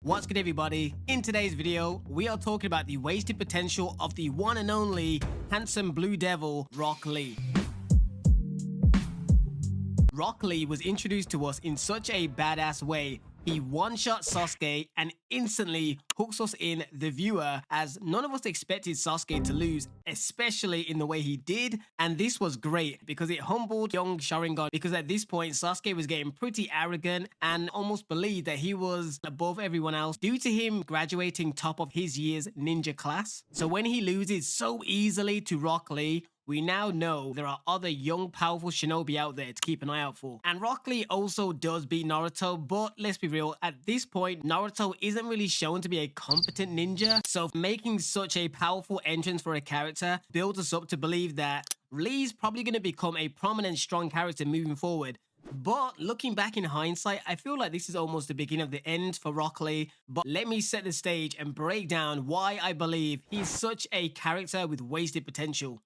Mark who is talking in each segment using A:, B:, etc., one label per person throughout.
A: What's good, everybody? In today's video, we are talking about the wasted potential of the one and only handsome blue devil, Rock Lee. Rock Lee was introduced to us in such a badass way. He one-shot Sasuke and instantly hooks us in, the viewer, as none of us expected Sasuke to lose, especially in the way he did. And this was great because it humbled young Sharingan, because at this point Sasuke was getting pretty arrogant and almost believed that he was above everyone else due to him graduating top of his year's ninja class. So when he loses so easily to Rock Lee, we now know there are other young, powerful shinobi out there to keep an eye out for. And Rock Lee also does beat Naruto, but let's be real, at this point, Naruto isn't really shown to be a competent ninja, so making such a powerful entrance for a character builds us up to believe that Lee's probably going to become a prominent, strong character moving forward. But looking back in hindsight, I feel like this is almost the beginning of the end for Rock Lee. But let me set the stage and break down why I believe he's such a character with wasted potential.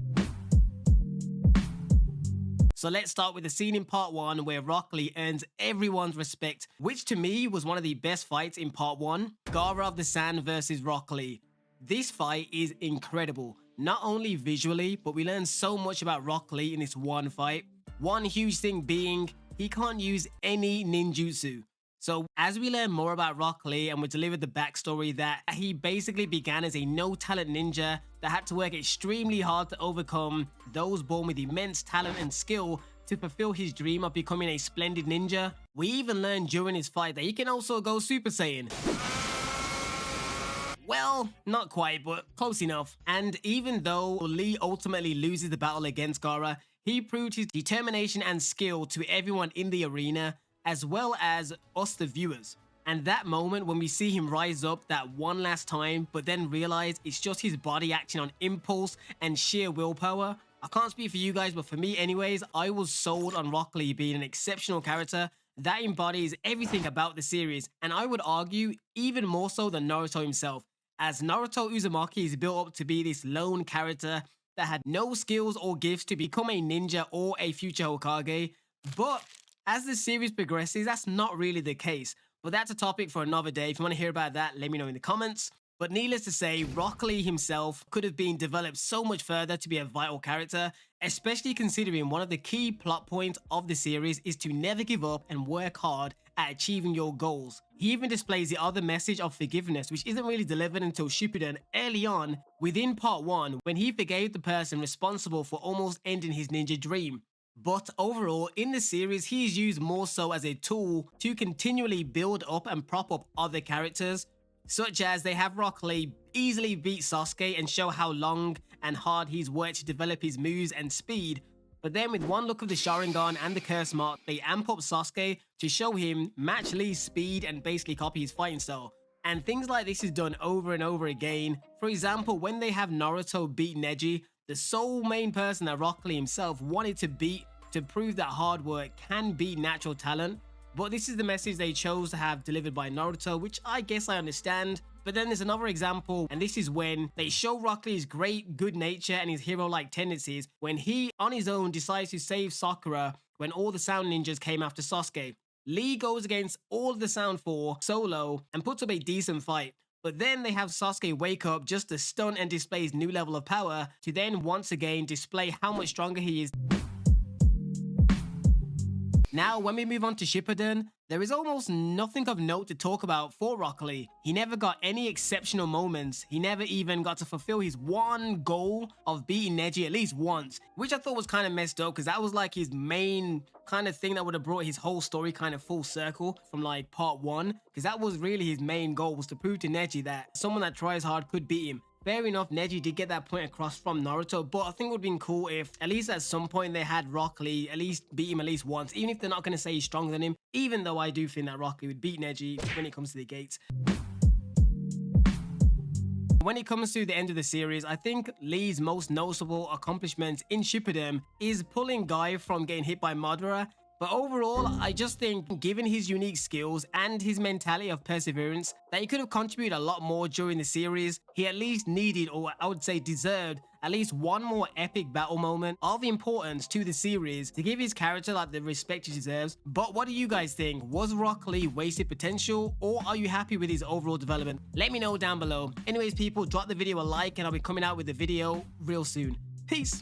A: So let's start with the scene in part 1 where Rock Lee earns everyone's respect, which to me was one of the best fights in part 1, Gaara of the Sand versus Rock Lee. This fight is incredible, not only visually, but we learn so much about Rock Lee in this one fight. One huge thing being, he can't use any ninjutsu. So as we learn more about Rock Lee and we're delivered the backstory that he basically began as a no-talent ninja that had to work extremely hard to overcome those born with immense talent and skill to fulfill his dream of becoming a splendid ninja. We even learn during his fight that he can also go Super Saiyan. Well, not quite, but close enough. And even though Lee ultimately loses the battle against Gaara, he proved his determination and skill to everyone in the arena, as well as us, the viewers. And that moment when we see him rise up that one last time, but then realize it's just his body acting on impulse and sheer willpower. I can't speak for you guys, but for me anyways, I was sold on Rock Lee being an exceptional character that embodies everything about the series, and I would argue even more so than Naruto himself, as Naruto Uzumaki is built up to be this lone character that had no skills or gifts to become a ninja or a future Hokage. But as the series progresses, that's not really the case. But that's a topic for another day. If you want to hear about that, let me know in the comments. But needless to say, Rock Lee himself could have been developed so much further to be a vital character, especially considering one of the key plot points of the series is to never give up and work hard at achieving your goals. He even displays the other message of forgiveness, which isn't really delivered until Shippuden early on within part 1, when he forgave the person responsible for almost ending his ninja dream. But overall, in the series, he is used more so as a tool to continually build up and prop up other characters, such as they have Rock Lee easily beat Sasuke and show how long and hard he's worked to develop his moves and speed. But then with one look of the Sharingan and the curse mark, they amp up Sasuke to show him match Lee's speed and basically copy his fighting style. And things like this is done over and over again. For example, when they have Naruto beat Neji, the sole main person that Rock Lee himself wanted to beat to prove that hard work can beat natural talent. But this is the message they chose to have delivered by Naruto, which I guess I understand. But then there's another example, and this is when they show Rock Lee's great good nature and his hero-like tendencies when he, on his own, decides to save Sakura when all the Sound Ninjas came after Sasuke. Lee goes against all of the Sound 4 solo and puts up a decent fight. But then they have Sasuke wake up just to stun and display his new level of power to then once again display how much stronger he is. Now, when we move on to Shippuden, there is almost nothing of note to talk about for Rock Lee. He never got any exceptional moments. He never even got to fulfill his one goal of beating Neji at least once, which I thought was kind of messed up because that was like his main kind of thing that would have brought his whole story kind of full circle from like part 1, because that was really his main goal, was to prove to Neji that someone that tries hard could beat him. Fair enough, Neji did get that point across from Naruto, but I think it would have been cool if at least at some point they had Rock Lee at least beat him at least once, even if they're not going to say he's stronger than him, even though I do think that Rock Lee would beat Neji when it comes to the gates. When it comes to the end of the series, I think Lee's most noticeable accomplishment in Shippuden is pulling Guy from getting hit by Madara But overall, I just think given his unique skills and his mentality of perseverance, that he could have contributed a lot more during the series. He at least needed, or I would say deserved, at least one more epic battle moment of importance to the series to give his character like the respect he deserves. But what do you guys think? Was Rock Lee wasted potential, or are you happy with his overall development? Let me know down below. Anyways, people, drop the video a like and I'll be coming out with the video real soon. Peace!